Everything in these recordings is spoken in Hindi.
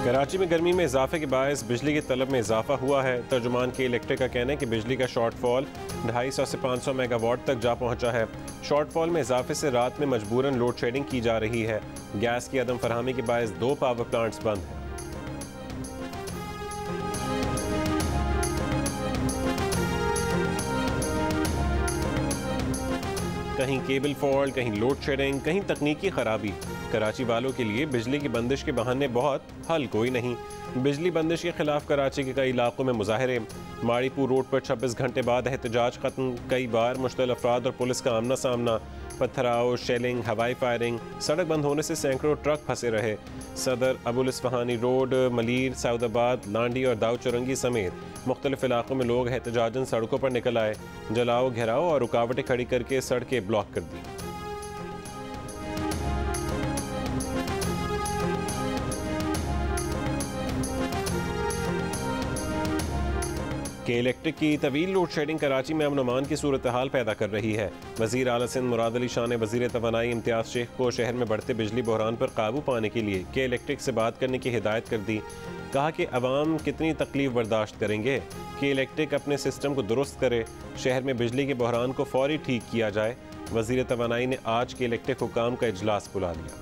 कराची में गर्मी में इजाफे के बायस बिजली की तलब में इजाफा हुआ है। तर्जुमान के इलेक्ट्रिक का कहना है कि बिजली का शॉर्टफॉल 250 से 500 मेगावाट तक जा पहुंचा है। शॉर्टफॉल में इजाफे से रात में मजबूरन लोड शेडिंग की जा रही है। गैस की अदम फरहमी के बायस 2 पावर प्लांट्स बंद हैं। कहीं केबल फॉल्ट, कहीं लोड शेडिंग, कहीं तकनीकी खराबी। कराची वालों के लिए बिजली की बंदिश के बहाने बहुत, हल कोई नहीं। बिजली बंदिश के खिलाफ कराची के कई इलाकों में मुजाहरे। माड़ीपुर रोड पर 26 घंटे बाद एहतजाज खत्म। कई बार मुश्तल अफराद और पुलिस का आमना सामना। पत्थराव, शेलिंग, हवाई फायरिंग। सड़क बंद होने से सैकड़ों ट्रक फंसे रहे। सदर, अबुल इस्फहानी रोड, मलीर, सऊदाबाद, लांडी और दाऊ चुरंगी समेत मुख्तलिफ इलाकों में लोग एहतजाजन सड़कों पर निकल आए। जलाओ, घेराव और रुकावटें खड़ी करके सड़कें ब्लॉक कर दी। के इलेक्ट्रिक की तवील लोड शेडिंग कराची में अमन अमान की सूरत हाल पैदा कर रही है। वज़ीर आला सिंध मुराद अली शाह ने वज़ीर तवानाई इम्तियाज़ शेख को शहर में बढ़ते बिजली बहरान पर काबू पाने के लिए के इलेक्ट्रिक से बात करने की हिदायत कर दी। कहा कि अवाम कितनी तकलीफ बर्दाश्त करेंगे। के इलेक्ट्रिक अपने सिस्टम को दुरुस्त करे, शहर में बिजली के बहरान को फौरी ठीक किया जाए। वज़ीर तवानाई ने आज के इलेक्ट्रिक हुकाम का इजलास बुला लिया।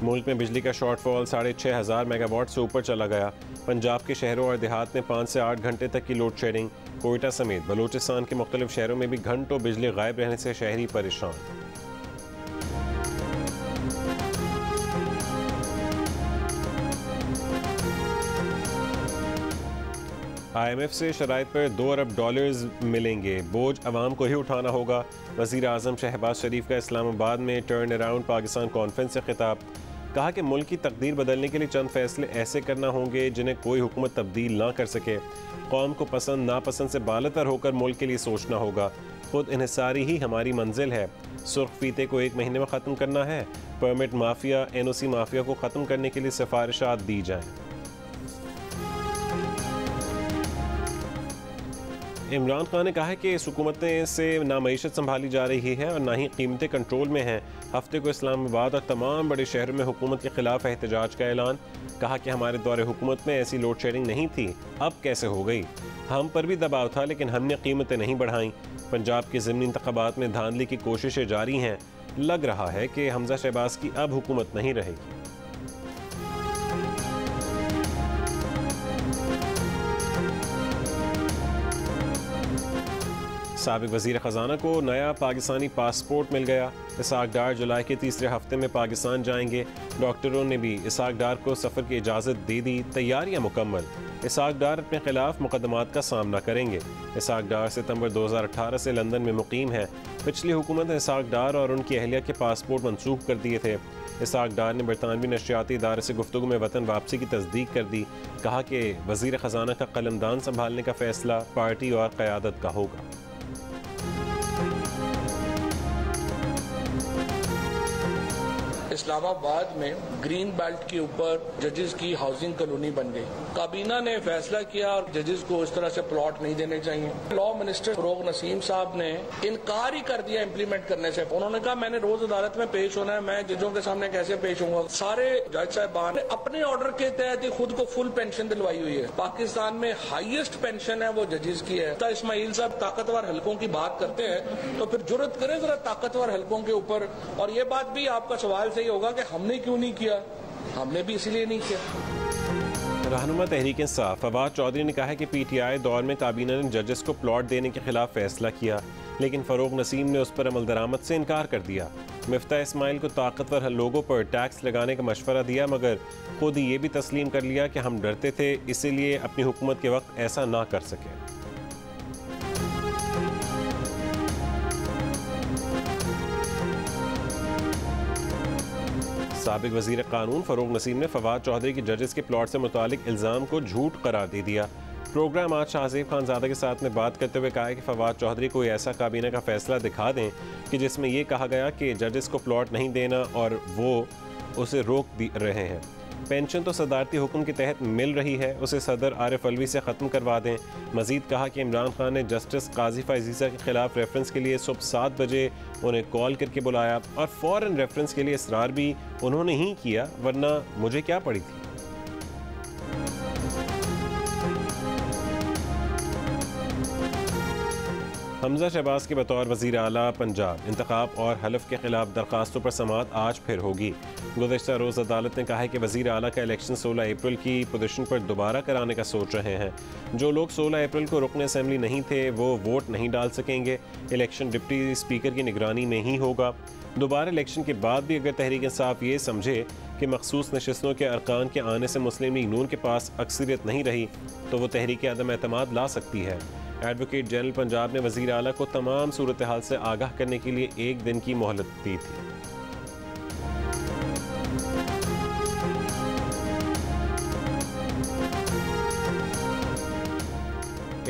मुल्क में बिजली का शॉर्टफॉल 6500 मेगावाट से ऊपर चला गया। पंजाब के शहरों और देहात में 5 से 8 घंटे तक की लोड शेडिंग। कोयटा समेत बलूचिस्तान के मुख्तलिफ शहरों में भी घंटों बिजली गायब रहने से शहरी परेशान। IMF से शराइत पर $2 अरब मिलेंगे, बोझ अवाम को ही उठाना होगा। वज़ीर आज़म शहबाज शरीफ का इस्लामाबाद में टर्न अराउंड पाकिस्तान कॉन्फ्रेंस से खिताब। कहा कि मुल्क की तकदीर बदलने के लिए चंद फैसले ऐसे करना होंगे जिन्हें कोई हुकूमत तब्दील ना कर सके। कौम को पसंद नापसंद से बालतर होकर मुल्क के लिए सोचना होगा। खुद इन्हिसारी ही हमारी मंजिल है। सुर्ख फीते को 1 महीने में ख़त्म करना है। परमिट माफिया, NOC माफिया को ख़त्म करने के लिए सिफारिशात दी जाएँ। इमरान खान ने कहा है कि इस हुकूमत से ना मईशत संभाली जा रही है और ना ही कीमतें कंट्रोल में हैं। हफ्ते को इस्लामाबाद और तमाम बड़े शहरों में हुकूमत के खिलाफ एहतजाज का ऐलान। कहा कि हमारे दौरे हुकूमत में ऐसी लोड शेडिंग नहीं थी, अब कैसे हो गई। हम पर भी दबाव था लेकिन हमने कीमतें नहीं बढ़ाईं। पंजाब के ज़िमनी इंतखाबात में धांधली की कोशिशें जारी हैं। लग रहा है कि हमजा शहबाज की अब हुकूमत नहीं रहेगी। साबिक वज़ीर ख़जाना को नया पाकिस्तानी पासपोर्ट मिल गया। इसाक डार जुलाई के तीसरे हफ्ते में पाकिस्तान जाएंगे। डॉक्टरों ने भी इसाक डार को सफ़र की इजाज़त दे दी। तैयारियां मुकम्मल। इसाक डार अपने खिलाफ मुकदमात का सामना करेंगे। इसाक डार सितंबर 2018 से लंदन में मुकीम है। पिछली हुकूमत ने इसाक डार और उनकी अहलिया के पासपोर्ट मनसूख कर दिए थे। इसाक डार ने बरतानवी नशियाती इदारे से गुफ्तगू में वतन वापसी की तस्दीक कर दी। कहा कि वज़ीर ख़जाना का कलमदान संभालने का फ़ैसला पार्टी और क़यादत का होगा। इस्लामाबाद में ग्रीन बेल्ट के ऊपर जजेस की हाउसिंग कॉलोनी बन गई। काबीना ने फैसला किया और जजेस को इस तरह से प्लॉट नहीं देने चाहिए। लॉ मिनिस्टर फरोग नसीम साहब ने इनकार ही कर दिया इम्प्लीमेंट करने से। उन्होंने कहा मैंने रोज अदालत में पेश होना है, मैं जजों के सामने कैसे पेश होऊंगा। सारे जज साहबान ने अपने ऑर्डर के तहत ही खुद को फुल पेंशन दिलवाई हुई है। पाकिस्तान में हाईएस्ट पेंशन है वो जजेस की है। तो इस्माइल साहब ताकतवर हलकों की बात करते हैं तो फिर जुर्रत करें जरा ताकतवर हलकों के ऊपर। और ये बात भी आपका सवाल सही होगा कि हमने क्यों नहीं किया। हमने भी इसीलिए नहीं किया। रहनुमा तहरीक इंसाफ फवाद चौधरी ने कहा है कि PTI दौर में काबीना ने जजेस को प्लॉट देने के खिलाफ फैसला किया लेकिन फरोग नसीम ने उस पर अमल दरामद से इनकार कर दिया। मिफ्ता इस्माइल को ताकतवर लोगों पर टैक्स लगाने का मशवरा दिया मगर खुद ये भी तस्लीम कर लिया कि हम डरते थे, इसीलिए अपनी हुकूमत के वक्त ऐसा ना कर सके। साबिक वज़ीर कानून फरोग नसीम ने फवाद चौधरी की जजेस के प्लॉट से मुतालिक इल्ज़ाम को झूठ करार दे दिया। प्रोग्राम आज शाहज़ेब खानज़ादा के साथ में बात करते हुए कहा है कि फवाद चौधरी को ऐसा काबीना का फैसला दिखा दें कि जिसमें यह कहा गया कि जजेस को प्लॉट नहीं देना और वो उसे रोक रहे हैं। पेंशन तो सदारती हुक्म के तहत मिल रही है, उसे सदर आरिफ अलवी से ख़त्म करवा दें। मजीद कहा कि इमरान खान ने जस्टिस काजी फैज़ीज़ा के खिलाफ रेफरेंस के लिए सुबह 7 बजे उन्हें कॉल करके बुलाया और फ़ौरन रेफरेंस के लिए इसरार भी उन्होंने ही किया, वरना मुझे क्या पड़ी थी। हमजा शहबाज के बतौर वज़ीर आला पंजाब इंतखाब और हलफ के खिलाफ दरखास्तों पर समाअत आज फिर होगी। गुज़श्ता रोज़ अदालत ने कहा है कि वज़ीर आला का इलेक्शन 16 अप्रैल की पोजीशन पर दोबारा कराने का सोच रहे हैं। जो लोग 16 अप्रैल को रुकन असेंबली नहीं थे वो वोट नहीं डाल सकेंगे। इलेक्शन डिप्टी स्पीकर की निगरानी में ही होगा। दोबारा इलेक्शन के बाद भी अगर तहरीक इंसाफ ये समझे कि मखसूस नशिस्तों के अरकान के आने से मुस्लिम लीग नून के पास अक्सरियत नहीं रही तो वो तहरीक अदम एतमाद ला सकती है। एडवोकेट जनरल पंजाब ने वज़ीर आला को तमाम सूरत हाल से आगाह करने के लिए 1 दिन की मोहलत दी थी।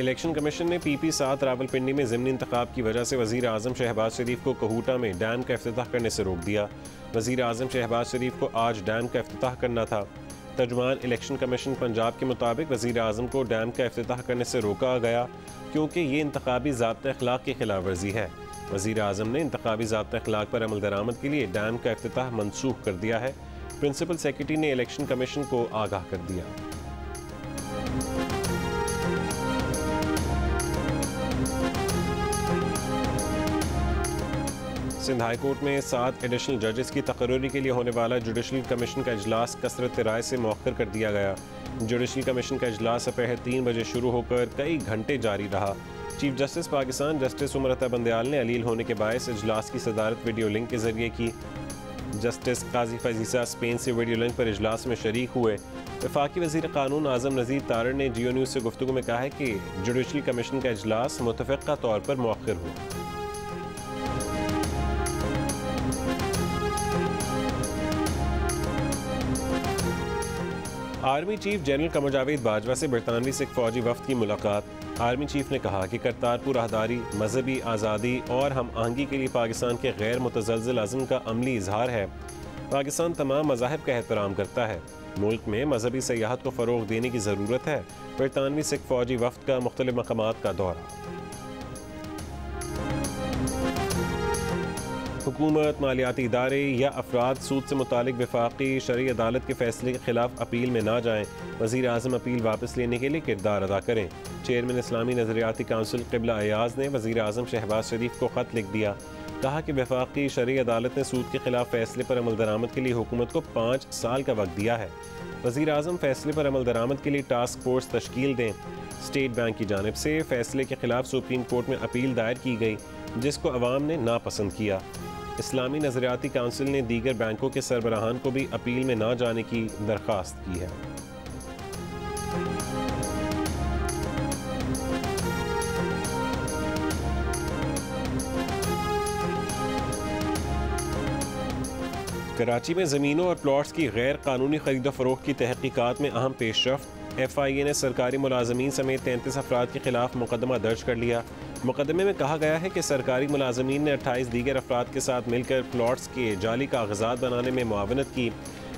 इलेक्शन कमीशन ने PP 7 रावलपिंडी में ज़िमनी इंतखाब की वजह से वज़ीर आज़म शहबाज शरीफ को कहूटा में डैम का इफ्तिताह करने से रोक दिया। वज़ीर आज़म शहबाज शरीफ को आज डैम का इफ्तिताह करना था। तर्जुमान इलेक्शन कमीशन पंजाब के मुताबिक वज़ीर आज़म को डैम का इफ्तिताह करने से रोका गया क्योंकि ये इंतखाबी ज़ाब्ता अखलाक की खिलाफ वर्जी है। वज़ीर आज़म ने इंतखाबी ज़ाब्ता अखलाक पर अमल दरामद के लिए डैम का इफ्तिताह मनसूख कर दिया है। प्रिंसिपल सेक्रेटरी ने इलेक्शन कमीशन को आगाह कर दिया। सिंध हाई कोर्ट में 7 एडिशनल जजेस की तकर्री के लिए होने वाला जुडिशल कमीशन का इजलास कसरत राय से मौखर कर दिया गया। जुडिशल कमीशन का इजलास दोपहर 3 बजे शुरू होकर कई घंटे जारी रहा। Chief justice Pakistan justice Umar Ata Bandial ने अलील होने के बायस इजलास की सदारत वीडियो लिंक के जरिए की। जस्टिस काजी फैज़ीज़ा स्पेन से वीडियो लिंक पर इजलास में शरीक हुए। वफाकी वज़ीर क़ानून आज़म नज़ीर तारड़ ने जियो न्यूज़ से गुफ्तगू में कहा है कि जुडिशल कमीशन का इजलास मुतफ़क़ा तौर पर मौखर हुआ। Army chief general Qamar Javed Bajwa से बरतानवी सिख फौजी वफ्द की मुलाकात। आर्मी चीफ ने कहा कि करतारपुर राहदारी मजहबी आज़ादी और हम आहंगी के लिए पाकिस्तान के गैर मुतज़लज़ल अज़्म का अमली इजहार है। पाकिस्तान तमाम मज़ाहिब का एहतराम करता है। मुल्क में मजहबी सयाहत को फ़रोग़ देने की ज़रूरत है। बरतानवी सिख फौजी वफ्द का मुख्तलिफ मकामात का दौरा। हुकूमत, मालियाती इदारे या अफराद सूद से मुतालिक वफाकी शरई अदालत के फैसले के खिलाफ अपील में ना जाएं। वज़ीर आज़म अपील वापस लेने के लिए किरदार अदा करें। चेयरमैन इस्लामी नज़रियाती काउंसिल क़िबला अयाज़ ने वज़ीर आज़म शहबाज शरीफ को ख़त लिख दिया। कहा कि वफाकी शरई अदालत ने सूद के खिलाफ फैसले पर अमल दरामद के लिए हुकूमत को 5 साल का वक्त दिया है। वज़ीर आज़म फैसले पर अमल दरामद के लिए टास्क फोर्स तश्कील दें। स्टेट बैंक की जानिब से फैसले के खिलाफ सुप्रीम कोर्ट में अपील दायर की गई जिसको अवाम ने नापसंद किया। इस्लामी नज़रियाती काउंसिल ने दीगर बैंकों के सरबराहान को भी अपील में ना जाने की दरख्वास्त की है। कराची में ज़मीनों और प्लॉट्स की गैर कानूनी खरीदो फरोख्त की तहकीकात में अहम पेशरफ्त। FIA ने सरकारी मुलाजमीन समेत 33 अफराद के खिलाफ मुकदमा दर्ज कर लिया। मुकदमे में कहा गया है कि सरकारी मुलाजमीन ने 28 दीगर अफराद के साथ मिलकर प्लॉट्स के जाली कागजात बनाने में मुआवनत की।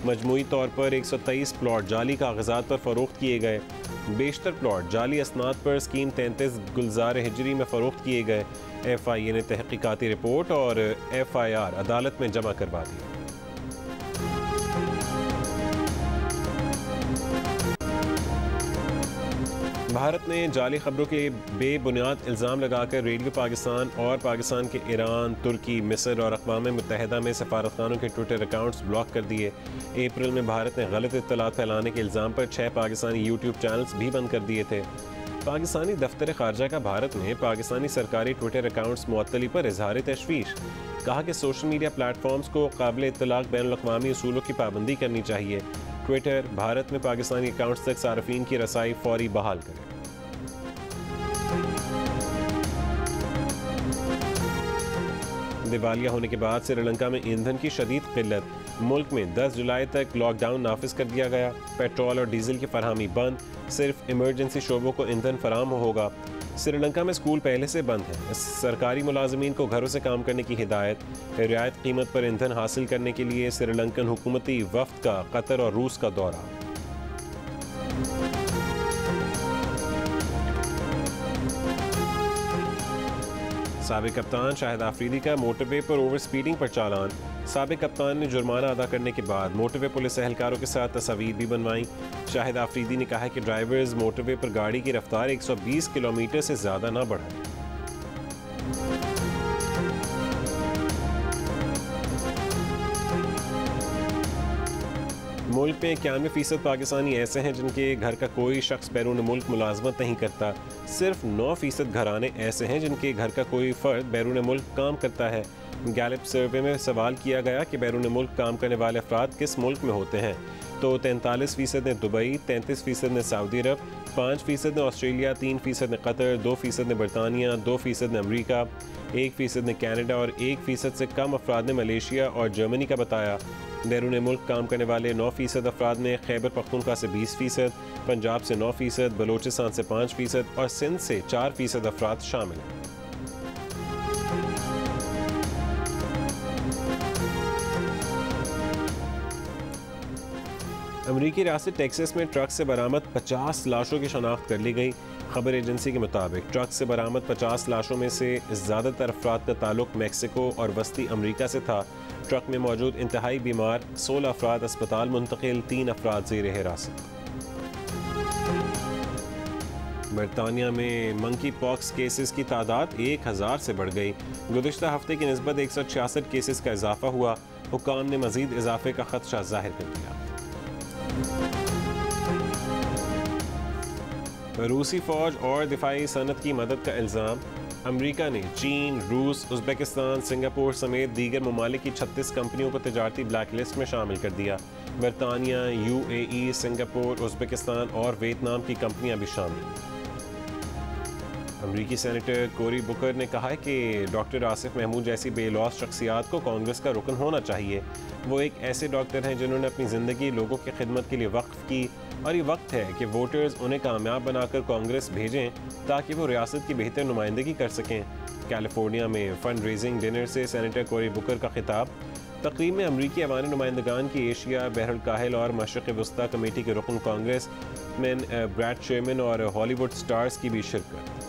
मजमूई तौर पर 123 प्लॉट जाली कागजात पर फ़रोख्त किए गए। बेशतर प्लॉट जाली असनाद पर स्कीम 33 गुलजार हिजरी में फ़रोख्त किए गए। FIA ने तहकीकाती रिपोर्ट और FIR अदालत में जमा करवा दी। भारत ने जाली खबरों के बेबुनियाद इल्ज़ाम लगाकर रेडियो पाकिस्तान और पाकिस्तान के ईरान, तुर्की, मिस्र और अक़वाम मुत्तहिदा में सफारतखानों के ट्विटर अकाउंट्स ब्लॉक कर दिए। अप्रैल में भारत ने गलत इत्तलात फैलाने के इल्ज़ाम पर 6 पाकिस्तानी यूट्यूब चैनल्स भी बंद कर दिए थे। पाकिस्तानी दफ्तर ख़ारजा का भारत में पाकिस्तानी सरकारी ट्विटर अकाउंट्स मुअत्तली पर इजहार तशवीश। कहा कि सोशल मीडिया प्लेटफॉर्म्स को काबिल इत्तलाक़ बैनुल-अक़वामी उसूलों की पाबंदी करनी चाहिए। ट्विटर भारत में पाकिस्तानी अकाउंट्स तक सार्फिन की रसाई फौरी बहाल करे। दिवालिया होने के बाद श्रीलंका में ईंधन की शदीद किल्लत। मुल्क में 10 जुलाई तक लॉकडाउन नाफिज कर दिया गया। पेट्रोल और डीजल की फराहमी बंद, सिर्फ इमरजेंसी शोबों को ईंधन फराहम होगा। श्रीलंका में स्कूल पहले से बंद हैं। सरकारी मुलाजमीन को घरों से काम करने की हिदायत। रियायत कीमत पर ईंधन हासिल करने के लिए श्रीलंकन हुकूमती वफ्द का कतर और रूस का दौरा। साबिक कप्तान शाहिद आफरीदी का मोटरवे पर ओवर स्पीडिंग पर चालान। साबिक कप्तान ने जुर्माना अदा करने के बाद मोटरवे पुलिस एहलकारों के साथ तस्वीर भी बनवाई। शाहिद आफरीदी ने कहा कि ड्राइवर्स मोटरवे पर गाड़ी की रफ्तार 120 किलोमीटर से ज़्यादा ना बढ़ाएं। मुल्क में 91% पाकिस्तानी ऐसे हैं जिनके घर का कोई शख्स बैरून मुल्क मुलाजमत नहीं करता। सिर्फ 9% घराने ऐसे हैं जिनके घर का कोई फ़र्द बैरून मुल्क काम करता है। गैलप सर्वे में सवाल किया गया कि बैरून मुल्क काम करने वाले अफराद किस मुल्क में होते हैं, तो 43% ने दुबई, 33% ने सऊदी अरब, 5% ने ऑस्ट्रेलिया, 3% ने कतर, 2% ने बरतानिया, 2% ने अमरीका, 1% ने कनाडा और 1% से कम अफराद ने मलेशिया और जर्मनी का बताया। बैरून मुल्क काम करने वाले 9% अफराद में खैबर पख्तूनख्वा से 20%, पंजाब से 9%, बलोचिस्तान से 5% और सिंध से 4% अफराद शामिल हैं। अमरीकी रियासत टेक्सास में ट्रक से बरामद 50 लाशों की शनाख्त कर ली गई। खबर एजेंसी के मुताबिक ट्रक से बरामद 50 लाशों में से ज़्यादातर अफराद का ताल्लुक मैक्सिको और वस्ती अमरीका से था। ट्रक में मौजूद इंतहाई बीमार 16 अफराद अस्पताल मुंतकिल, 3 अफराद ज़ेर हिरासत। बरतानिया में मंकी पॉक्स केसेस की तादाद 1000 से बढ़ गई। गुज़िश्ता हफ्ते की निस्बत 166 केसेस का इजाफा हुआ। हुक्काम ने मजीद इजाफे का खदशा जाहिर कर दिया। रूसी फौज और दिफाई सनत की मदद का इल्ज़ाम। अमरीका ने चीन, रूस, उज़्बेकिस्तान, सिंगापुर समेत दीगर ममालिक की 36 कंपनियों को तिजारती ब्लैक लिस्ट में शामिल कर दिया। बरतानिया, UAE, सिंगापुर, उज़्बेकिस्तान और वियतनाम की कंपनियां भी शामिल। अमरीकी सेनेटर कोरी बुकर ने कहा है कि डॉक्टर आसिफ महमूद जैसी बेलौस शख्सियात को कांग्रेस का रुकन होना चाहिए। वो एक ऐसे डॉक्टर हैं जिन्होंने अपनी ज़िंदगी लोगों की खिदमत के लिए वक्फ की और ये वक्त है कि वोटर्स उन्हें कामयाब बनाकर कांग्रेस भेजें ताकि वो रियासत की बेहतर नुमाइंदगी कर सकें। कैलिफोर्निया में फंड रेजिंग डिनर से सेनेटर कोरी बुकर का खिताब। तकरीब में अमरीकी अवानी नुमाइंदगान की एशिया, बहरुल काहिल और मशरक़ वस्ता कमेटी के रुकन कांग्रेस मैन ब्रैड शेरमैन और हॉलीवुड स्टार्स की भी शिरकत।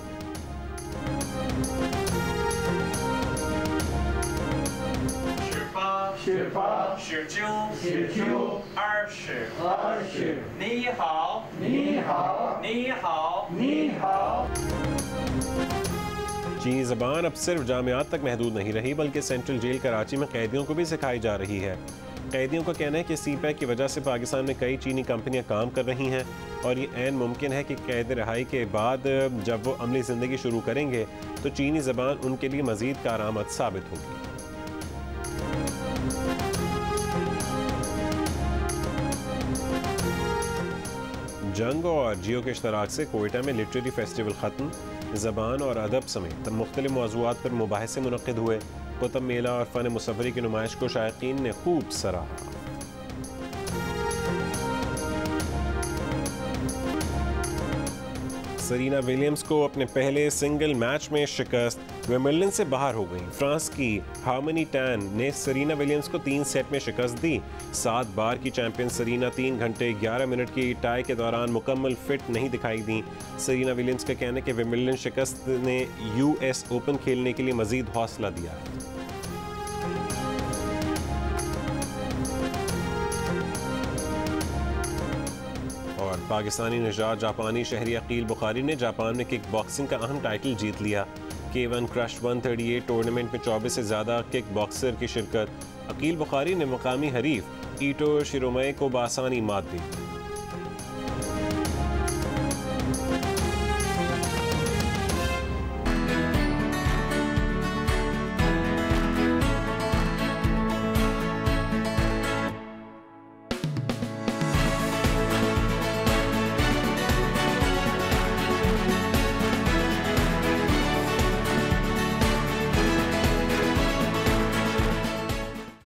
चीनी ज़बान अब सिर्फ जामियात तक महदूद नहीं रही बल्कि सेंट्रल जेल कराची में कैदियों को भी सिखाई जा रही है। कैदियों का कहना है कि CPEC की वजह से पाकिस्तान में कई चीनी कंपनियां काम कर रही हैं और ये ऐन मुमकिन है कि कैद रिहाई के बाद जब वो अमली ज़िंदगी शुरू करेंगे तो चीनी ज़बान उनके लिए मज़ीद कारआमद साबित होगी। जंग और जियो के इश्तराक से कोयटा में लिटरेरी फेस्टिवल ख़त्म। ज़बान और अदब समेत मुख्तलिफ मौज़ूआत पर मुबाहिसे मुनक़्क़िद हुए। कुतुब मेला और फ़न मुसव्वरी की नुमाइश को शायकीन ने खूब सराहा। सरीना विलियम्स को अपने पहले सिंगल मैच में शिकस्त। विंबलडन से बाहर हो गई। फ्रांस की हार्मनी टैन ने सरीना विलियम्स को 3 सेट में शिकस्त दी। 7 बार की चैंपियन सरीना 3 घंटे 11 मिनट की टाई के दौरान मुकम्मल फिट नहीं दिखाई दी। सरीना विलियम्स का कहना है कि विंबलडन शिकस्त ने US ओपन खेलने के लिए मजीद हौसला दिया है। और पाकिस्तानी निजात जापानी शहरी अकील बुखारी ने जापान में किक बॉक्सिंग का अहम टाइटल जीत लिया। K1 क्रश 138 टूर्नामेंट में 24 से ज़्यादा किक बॉक्सर की शिरकत। अकील बुखारी ने मकामी हरीफ ईटो शिरोमय को बासानी मात दी।